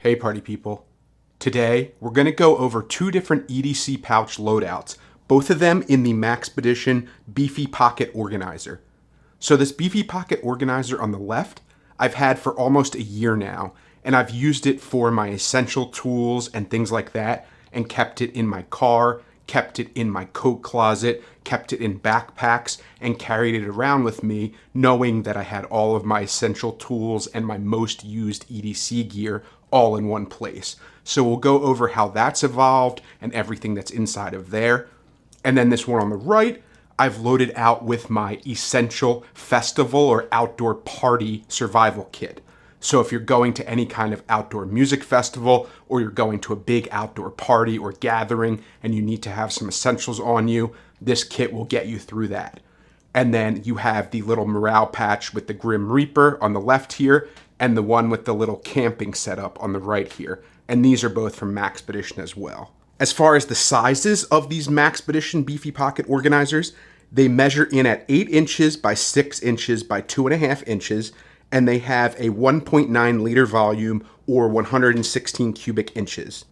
Hey party people. Today, we're going to go over two different EDC pouch loadouts, both of them in the Maxpedition Beefy Pocket Organizer. So this Beefy Pocket Organizer on the left, I've had for almost a year now, and I've used it for my essential tools and things like that, and kept it in my car, kept it in my coat closet, kept it in backpacks, and carried it around with me, knowing that I had all of my essential tools and my most used EDC gear all in one place. So we'll go over how that's evolved and everything that's inside of there. And then this one on the right, I've loaded out with my essential festival or outdoor party survival kit. So if you're going to any kind of outdoor music festival, or you're going to a big outdoor party or gathering and you need to have some essentials on you, this kit will get you through that. And then you have the little morale patch with the Grim Reaper on the left here, and the one with the little camping setup on the right here. And these are both from Maxpedition as well. As far as the sizes of these Maxpedition Beefy Pocket Organizers, they measure in at 8 inches by 6 inches by 2.5 inches, and they have a 1.9 liter volume or 116 cubic inches.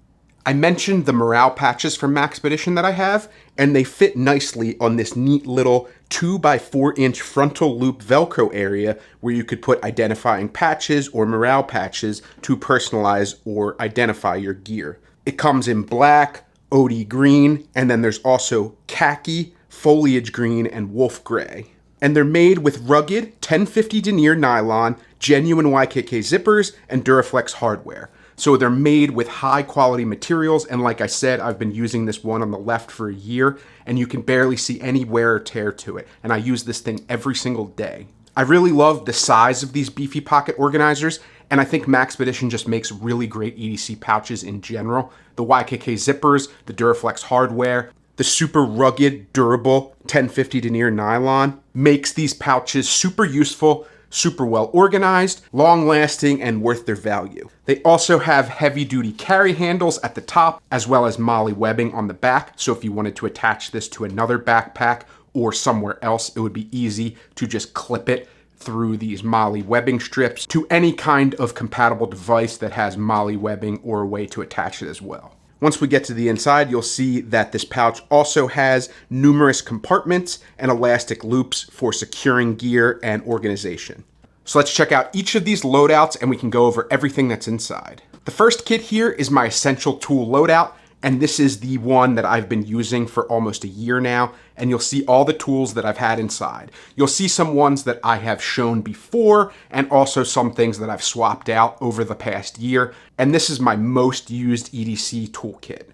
I mentioned the morale patches from Maxpedition that I have, and they fit nicely on this neat little 2 by 4 inch frontal loop Velcro area where you could put identifying patches or morale patches to personalize or identify your gear. It comes in black, OD green, and then there's also khaki, foliage green, and wolf gray. And they're made with rugged 1050 denier nylon, genuine YKK zippers, and Duraflex hardware. So they're made with high quality materials, and like I said, I've been using this one on the left for a year, and you can barely see any wear or tear to it, and I use this thing every single day. I really love the size of these Beefy Pocket Organizers, and I think Maxpedition just makes really great EDC pouches in general. The YKK zippers, the Duraflex hardware, the super rugged, durable 1050 denier nylon makes these pouches super useful, super well organized, long lasting, and worth their value. They also have heavy duty carry handles at the top, as well as MOLLE webbing on the back. So if you wanted to attach this to another backpack or somewhere else, it would be easy to just clip it through these MOLLE webbing strips to any kind of compatible device that has MOLLE webbing or a way to attach it as well. Once we get to the inside, you'll see that this pouch also has numerous compartments and elastic loops for securing gear and organization. So let's check out each of these loadouts and we can go over everything that's inside. The first kit here is my essential tool loadout, and this is the one that I've been using for almost a year now, and you'll see all the tools that I've had inside. You'll see some ones that I have shown before, and also some things that I've swapped out over the past year, and this is my most used EDC toolkit.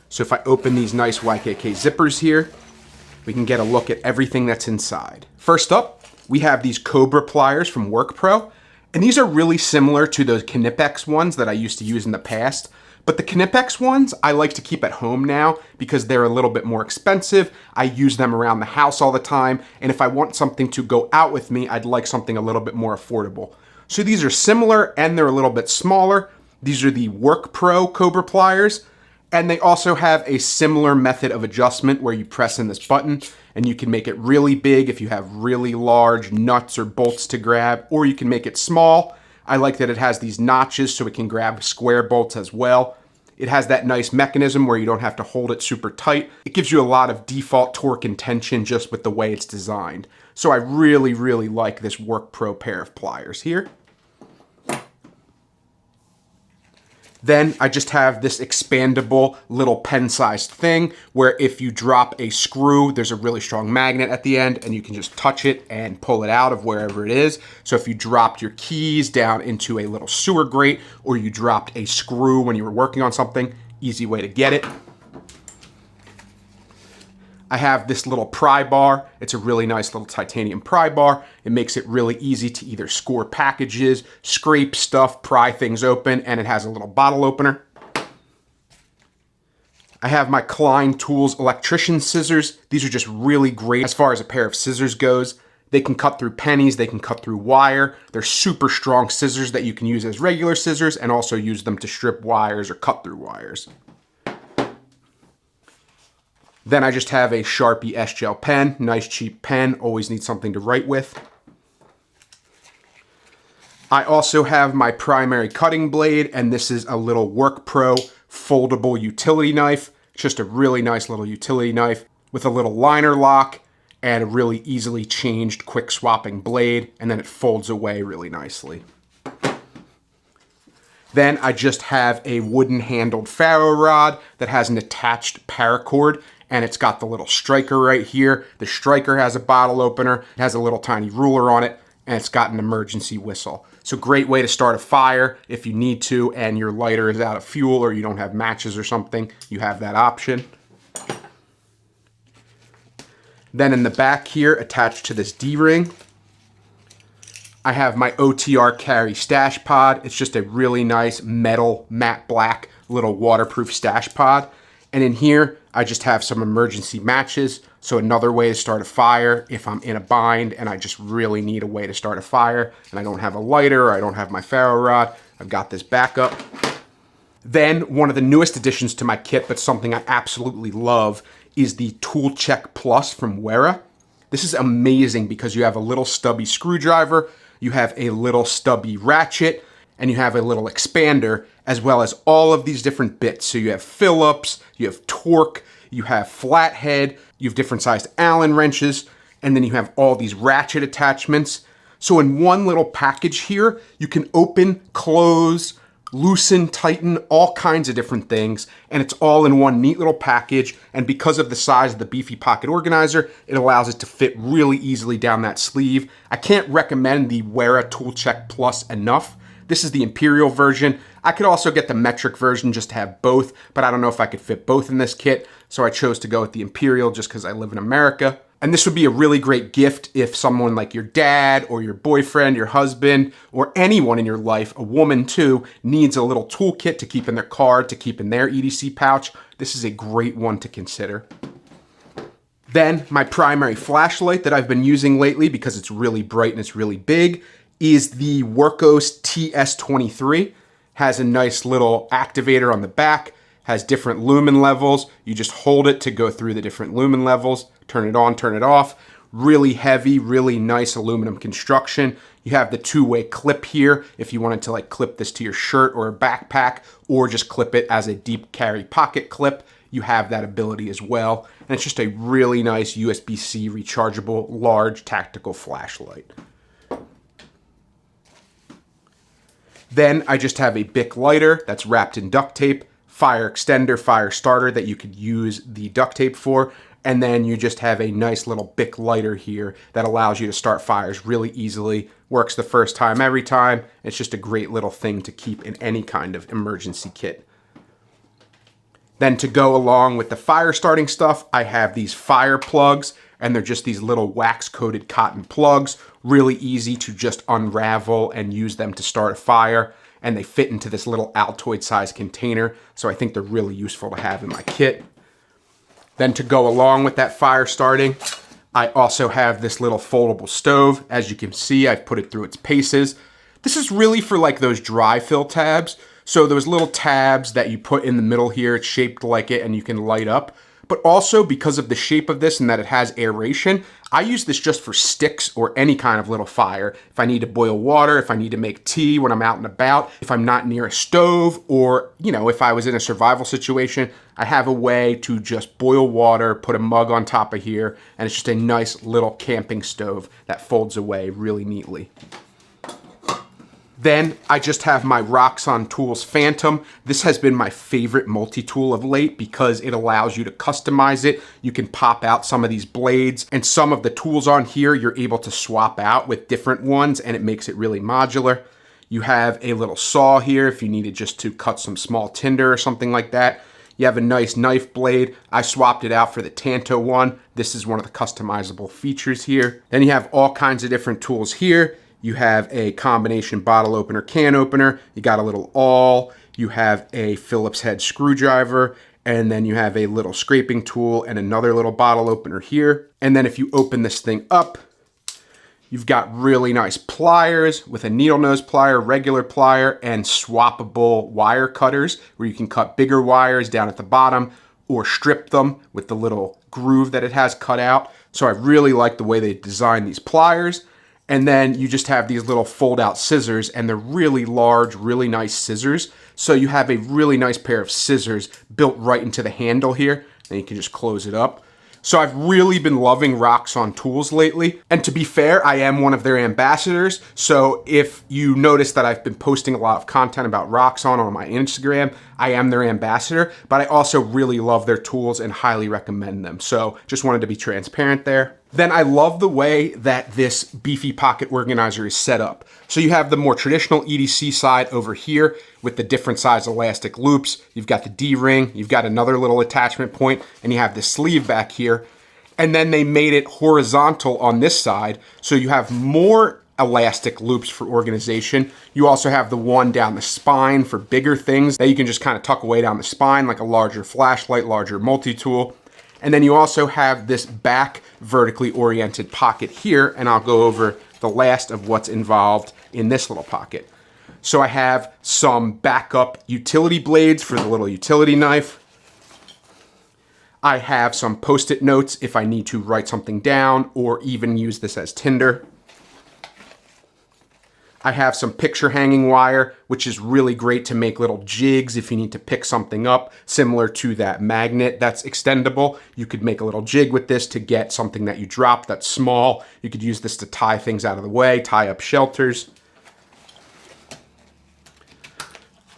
So if I open these nice YKK zippers here, we can get a look at everything that's inside. First up, we have these Cobra pliers from WorkPro, and these are really similar to those Knipex ones that I used to use in the past. But the Knipex ones I like to keep at home now because they're a little bit more expensive. I use them around the house all the time, and if I want something to go out with me, I'd like something a little bit more affordable. So these are similar and they're a little bit smaller. These are the WorkPro Cobra pliers, and they also have a similar method of adjustment where you press in this button and you can make it really big if you have really large nuts or bolts to grab, or you can make it small. I like that it has these notches so it can grab square bolts as well. It has that nice mechanism where you don't have to hold it super tight. It gives you a lot of default torque and tension just with the way it's designed. So I really, really like this WorkPro pair of pliers here. Then I just have this expandable little pen-sized thing where if you drop a screw, there's a really strong magnet at the end and you can just touch it and pull it out of wherever it is. So if you dropped your keys down into a little sewer grate, or you dropped a screw when you were working on something, easy way to get it. I have this little pry bar. It's a really nice little titanium pry bar. It makes it really easy to either score packages, scrape stuff, pry things open, and it has a little bottle opener. I have my Klein Tools electrician scissors. These are just really great as far as a pair of scissors goes. They can cut through pennies, they can cut through wire. They're super strong scissors that you can use as regular scissors and also use them to strip wires or cut through wires. Then I just have a Sharpie S-Gel pen, nice cheap pen, always need something to write with. I also have my primary cutting blade, and this is a little Work Pro foldable utility knife. It's just a really nice little utility knife with a little liner lock and a really easily changed quick swapping blade, and then it folds away really nicely. Then I just have a wooden handled ferro rod that has an attached paracord, and it's got the little striker right here. The striker has a bottle opener, it has a little tiny ruler on it, and it's got an emergency whistle. So great way to start a fire if you need to and your lighter is out of fuel or you don't have matches or something, you have that option. Then in the back here, attached to this D-ring, I have my OTR Carry Stash Pod. It's just a really nice metal matte black little waterproof stash pod. And in here, I just have some emergency matches. So another way to start a fire if I'm in a bind and I just really need a way to start a fire and I don't have a lighter or I don't have my ferro rod, I've got this backup. Then one of the newest additions to my kit, but something I absolutely love, is the Tool Check Plus from Wera. This is amazing because you have a little stubby screwdriver, you have a little stubby ratchet, and you have a little expander, as well as all of these different bits. So you have Phillips, you have torque, you have flathead, you have different sized Allen wrenches, and then you have all these ratchet attachments. So in one little package here, you can open, close, loosen, tighten, all kinds of different things, and it's all in one neat little package. And because of the size of the Beefy Pocket Organizer, it allows it to fit really easily down that sleeve. I can't recommend the Wera Tool Check Plus enough. This is the Imperial version. I could also get the metric version just to have both, but I don't know if I could fit both in this kit, so I chose to go with the Imperial just because I live in America. And this would be a really great gift if someone like your dad or your boyfriend, your husband, or anyone in your life, a woman too, needs a little toolkit to keep in their car, to keep in their EDC pouch. This is a great one to consider. Then my primary flashlight that I've been using lately because it's really bright and it's really big is the Workos TS23. Has a nice little activator on the back, has different lumen levels. You just hold it to go through the different lumen levels, turn it on, turn it off. Really heavy, really nice aluminum construction. You have the two-way clip here if you wanted to like clip this to your shirt or a backpack, or just clip it as a deep carry pocket clip. You have that ability as well. And it's just a really nice USB-C rechargeable large tactical flashlight. Then I just have a Bic lighter that's wrapped in duct tape, fire extender, fire starter that you could use the duct tape for, and then you just have a nice little Bic lighter here that allows you to start fires really easily. Works the first time every time. It's just a great little thing to keep in any kind of emergency kit. Then to go along with the fire starting stuff, I have these fire plugs, and they're just these little wax-coated cotton plugs, really easy to just unravel and use them to start a fire, and they fit into this little Altoid-sized container, so I think they're really useful to have in my kit. Then to go along with that fire starting, I also have this little foldable stove. As you can see, I've put it through its paces. This is really for like those dry fill tabs. So those little tabs that you put in the middle here, it's shaped like it and you can light up. But also because of the shape of this and that it has aeration, I use this just for sticks or any kind of little fire. If I need to boil water, if I need to make tea when I'm out and about, if I'm not near a stove, or, you know, if I was in a survival situation, I have a way to just boil water, put a mug on top of here, and it's just a nice little camping stove that folds away really neatly. Then I just have my Roxxon Tools Phantom. This has been my favorite multi-tool of late because it allows you to customize it. You can pop out some of these blades, and some of the tools on here you're able to swap out with different ones, and it makes it really modular. You have a little saw here if you needed just to cut some small tinder or something like that. You have a nice knife blade. I swapped it out for the Tanto one. This is one of the customizable features here. Then you have all kinds of different tools here. You have a combination bottle opener, can opener. You got a little awl. You have a Phillips head screwdriver. And then you have a little scraping tool and another little bottle opener here. And then if you open this thing up, you've got really nice pliers with a needle nose plier, regular plier, and swappable wire cutters where you can cut bigger wires down at the bottom or strip them with the little groove that it has cut out. So I really like the way they designed these pliers. And then you just have these little fold out scissors, and they're really large, really nice scissors. So you have a really nice pair of scissors built right into the handle here, and you can just close it up. So I've really been loving Roxxon tools lately. And to be fair, I am one of their ambassadors. So if you notice that I've been posting a lot of content about Roxxon on my Instagram, I am their ambassador, but I also really love their tools and highly recommend them. So just wanted to be transparent there. Then I love the way that this Beefy Pocket Organizer is set up. So you have the more traditional EDC side over here with the different size elastic loops. You've got the D-ring, you've got another little attachment point, and you have the sleeve back here. And then they made it horizontal on this side, so you have more elastic loops for organization. You also have the one down the spine for bigger things that you can just kind of tuck away down the spine, like a larger flashlight, larger multi-tool. And then you also have this back vertically oriented pocket here, and I'll go over the last of what's involved in this little pocket. So I have some backup utility blades for the little utility knife. I have some post-it notes if I need to write something down or even use this as tinder. I have some picture hanging wire, which is really great to make little jigs if you need to pick something up, similar to that magnet that's extendable. You could make a little jig with this to get something that you drop that's small. You could use this to tie things out of the way, tie up shelters.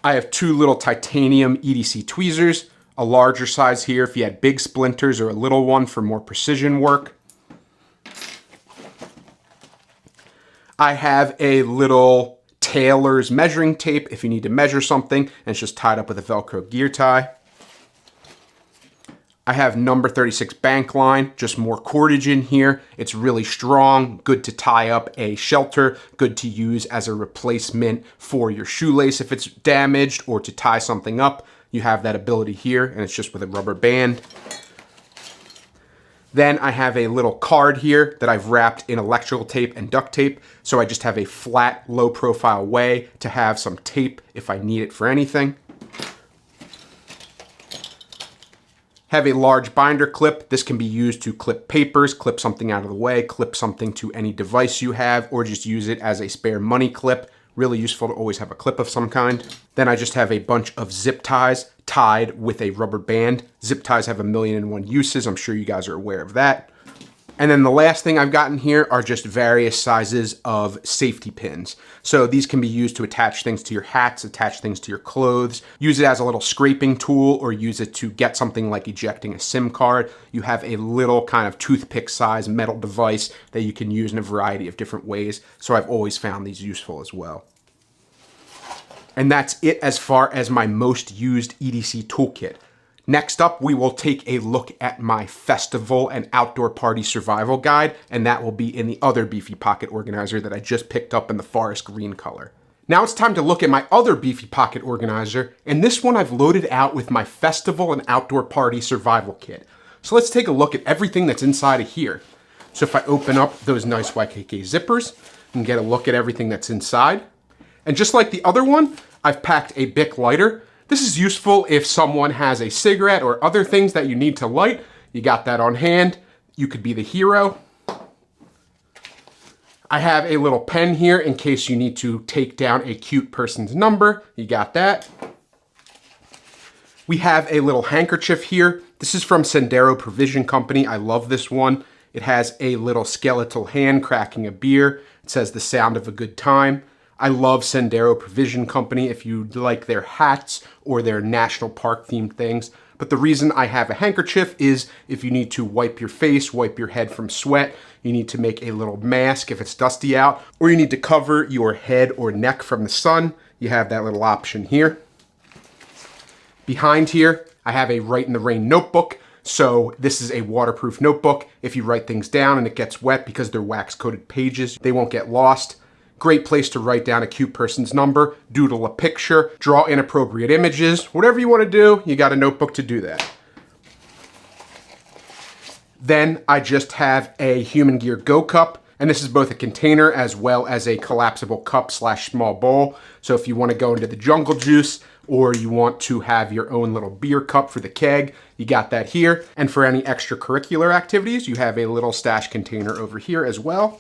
I have two little titanium EDC tweezers, a larger size here if you had big splinters, or a little one for more precision work. I have a little tailor's measuring tape if you need to measure something, and it's just tied up with a Velcro gear tie. I have number 36 bank line, just more cordage in here. It's really strong, good to tie up a shelter, good to use as a replacement for your shoelace if it's damaged, or to tie something up. You have that ability here, and it's just with a rubber band. Then I have a little card here that I've wrapped in electrical tape and duct tape. So I just have a flat, low profile way to have some tape if I need it for anything. Have a large binder clip. This can be used to clip papers, clip something out of the way, clip something to any device you have, or just use it as a spare money clip. Really useful to always have a clip of some kind. Then I just have a bunch of zip ties tied with a rubber band. Zip ties have 1,000,001 uses. I'm sure you guys are aware of that. And then the last thing I've gotten here are just various sizes of safety pins. So these can be used to attach things to your hats, attach things to your clothes, use it as a little scraping tool, or use it to get something like ejecting a SIM card. You have a little kind of toothpick size metal device that you can use in a variety of different ways. So I've always found these useful as well. And that's it as far as my most used EDC toolkit. Next up, we will take a look at my festival and outdoor party survival guide, and that will be in the other Beefy Pocket Organizer that I just picked up in the forest green color. Now it's time to look at my other Beefy Pocket Organizer, and this one I've loaded out with my festival and outdoor party survival kit. So let's take a look at everything that's inside of here. So if I open up those nice YKK zippers, you can get a look at everything that's inside. And just like the other one, I've packed a Bic lighter. This is useful if someone has a cigarette or other things that you need to light. You got that on hand. You could be the hero. I have a little pen here in case you need to take down a cute person's number. You got that. We have a little handkerchief here. This is from Sendero Provision Company. I love this one. It has a little skeletal hand cracking a beer. It says the sound of a good time. I love Sendero Provision Company if you like their hats or their national park themed things. But the reason I have a handkerchief is if you need to wipe your face, wipe your head from sweat, you need to make a little mask if it's dusty out, or you need to cover your head or neck from the sun, you have that little option here. Behind here, I have a Write in the Rain notebook. So this is a waterproof notebook. If you write things down and it gets wet, because they're wax coated pages, they won't get lost. Great place to write down a cute person's number, doodle a picture, draw inappropriate images, whatever you want to do, you got a notebook to do that. Then I just have a Human Gear Go cup, and this is both a container as well as a collapsible cup / small bowl. So if you want to go into the jungle juice, or you want to have your own little beer cup for the keg, you got that here. And for any extracurricular activities, you have a little stash container over here as well.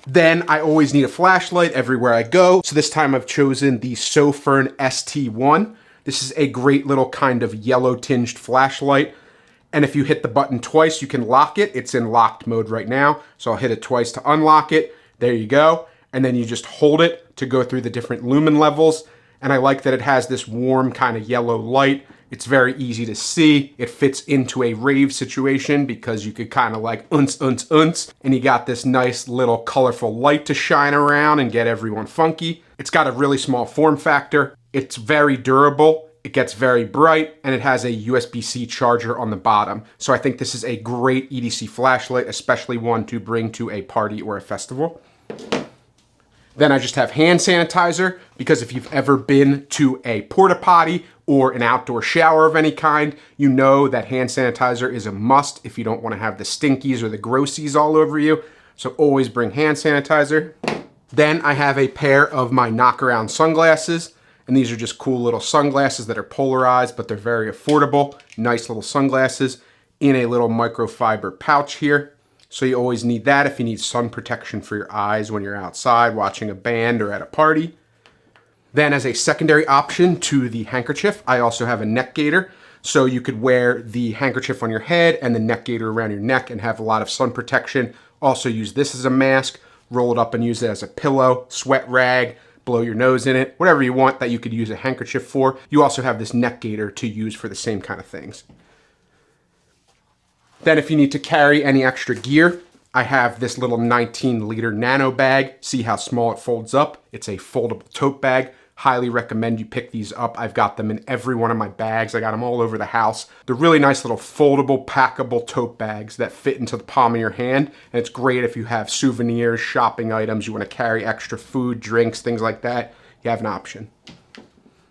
Then I always need a flashlight everywhere I go. So this time I've chosen the Sofern ST1. This is a great little kind of yellow tinged flashlight. And if you hit the button twice, you can lock it. It's in locked mode right now. So I'll hit it twice to unlock it. There you go. And then you just hold it to go through the different lumen levels. And I like that it has this warm kind of yellow light. It's very easy to see. It fits into a rave situation because you could kind of like unce. And you got this nice little colorful light to shine around and get everyone funky. It's got a really small form factor. It's very durable. It gets very bright, and it has a USB-C charger on the bottom. So I think this is a great EDC flashlight, especially one to bring to a party or a festival. Then I just have hand sanitizer, because if you've ever been to a porta potty or an outdoor shower of any kind, you know that hand sanitizer is a must if you don't want to have the stinkies or the grossies all over you. So always bring hand sanitizer. Then I have a pair of my knockaround sunglasses. And these are just cool little sunglasses that are polarized, but they're very affordable. Nice little sunglasses in a little microfiber pouch here. So you always need that if you need sun protection for your eyes when you're outside watching a band or at a party. Then as a secondary option to the handkerchief, I also have a neck gaiter. So you could wear the handkerchief on your head and the neck gaiter around your neck and have a lot of sun protection. Also use this as a mask, roll it up and use it as a pillow, sweat rag, blow your nose in it, whatever you want that you could use a handkerchief for. You also have this neck gaiter to use for the same kind of things. Then if you need to carry any extra gear, I have this little 19-liter nano bag. See how small it folds up? It's a foldable tote bag. Highly recommend you pick these up. I've got them in every one of my bags. I got them all over the house. They're really nice little foldable, packable tote bags that fit into the palm of your hand. And it's great if you have souvenirs, shopping items, you want to carry extra food, drinks, things like that. You have an option.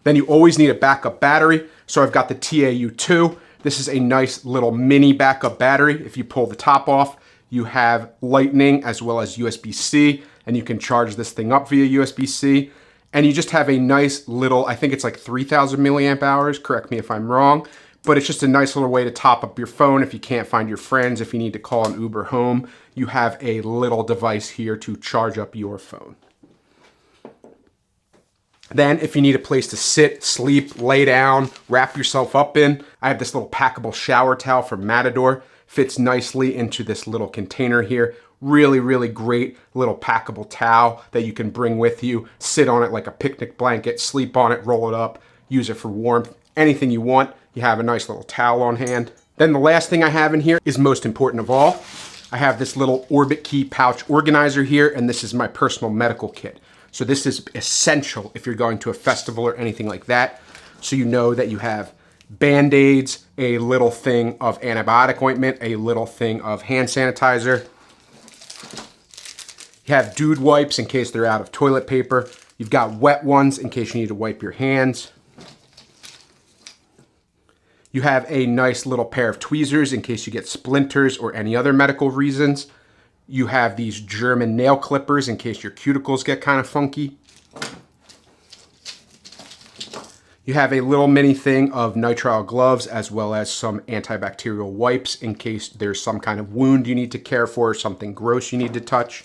Then you always need a backup battery. So I've got the TAU2. This is a nice little mini backup battery. If you pull the top off, you have lightning as well as USB-C, and you can charge this thing up via USB-C. And you just have a nice little, I think it's like 3,000 milliamp hours, correct me if I'm wrong, but it's just a nice little way to top up your phone if you can't find your friends, if you need to call an Uber home. You have a little device here to charge up your phone. Then if you need a place to sit, sleep, lay down, wrap yourself up in, I have this little packable shower towel from Matador. Fits nicely into this little container here. Really, really great little packable towel that you can bring with you. Sit on it like a picnic blanket, sleep on it, roll it up, use it for warmth. Anything you want, you have a nice little towel on hand. Then the last thing I have in here is most important of all. I have this little Orbit Key pouch organizer here, and this is my personal medical kit. So this is essential if you're going to a festival or anything like that. So you know that you have Band-Aids, a little thing of antibiotic ointment, a little thing of hand sanitizer. You have dude wipes in case they're out of toilet paper. You've got wet ones in case you need to wipe your hands. You have a nice little pair of tweezers in case you get splinters or any other medical reasons. You have these German nail clippers in case your cuticles get kind of funky. You have a little mini thing of nitrile gloves as well as some antibacterial wipes in case there's some kind of wound you need to care for or something gross you need to touch.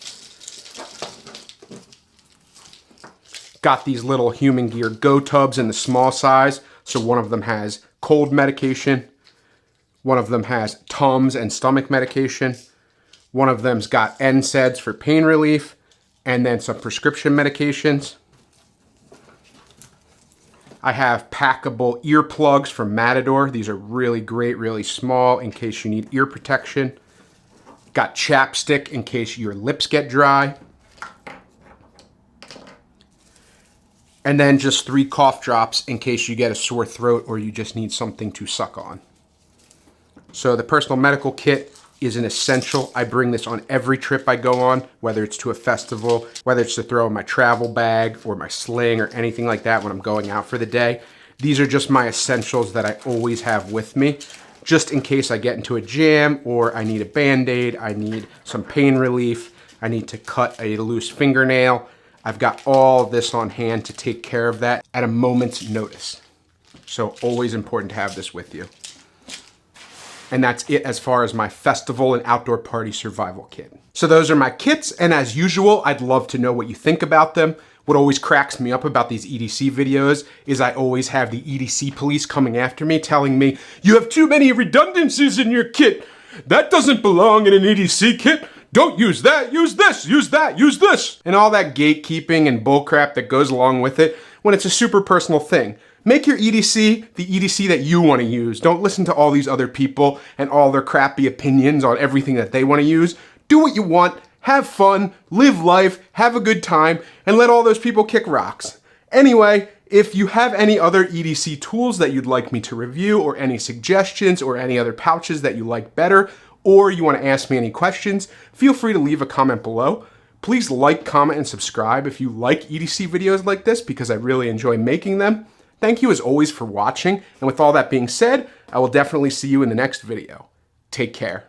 Got these little Human Gear Go tubs in the small size. So one of them has cold medication. One of them has Tums and stomach medication. One of them's got NSAIDs for pain relief, and then some prescription medications. I have packable earplugs from Matador. These are really great, really small in case you need ear protection. Got chapstick in case your lips get dry. And then just 3 cough drops in case you get a sore throat or you just need something to suck on. So the personal medical kit is an essential. I bring this on every trip I go on, whether it's to a festival, whether it's to throw in my travel bag or my sling or anything like that when I'm going out for the day. These are just my essentials that I always have with me, just in case I get into a jam or I need a Band-Aid, I need some pain relief, I need to cut a loose fingernail. I've got all this on hand to take care of that at a moment's notice. So always important to have this with you. And that's it as far as my festival and outdoor party survival kit. So those are my kits, and as usual, I'd love to know what you think about them. What always cracks me up about these EDC videos is I always have the EDC police coming after me telling me, "You have too many redundancies in your kit. That doesn't belong in an EDC kit. Don't use that, use this, use that, use this." And all that gatekeeping and bullcrap that goes along with it when it's a super personal thing. Make your EDC the EDC that you want to use. Don't listen to all these other people and all their crappy opinions on everything that they want to use. Do what you want, have fun, live life, have a good time, and let all those people kick rocks. Anyway, if you have any other EDC tools that you'd like me to review, or any suggestions, or any other pouches that you like better, or you want to ask me any questions, feel free to leave a comment below. Please like, comment, and subscribe if you like EDC videos like this, because I really enjoy making them. Thank you as always for watching, and with all that being said, I will definitely see you in the next video. Take care.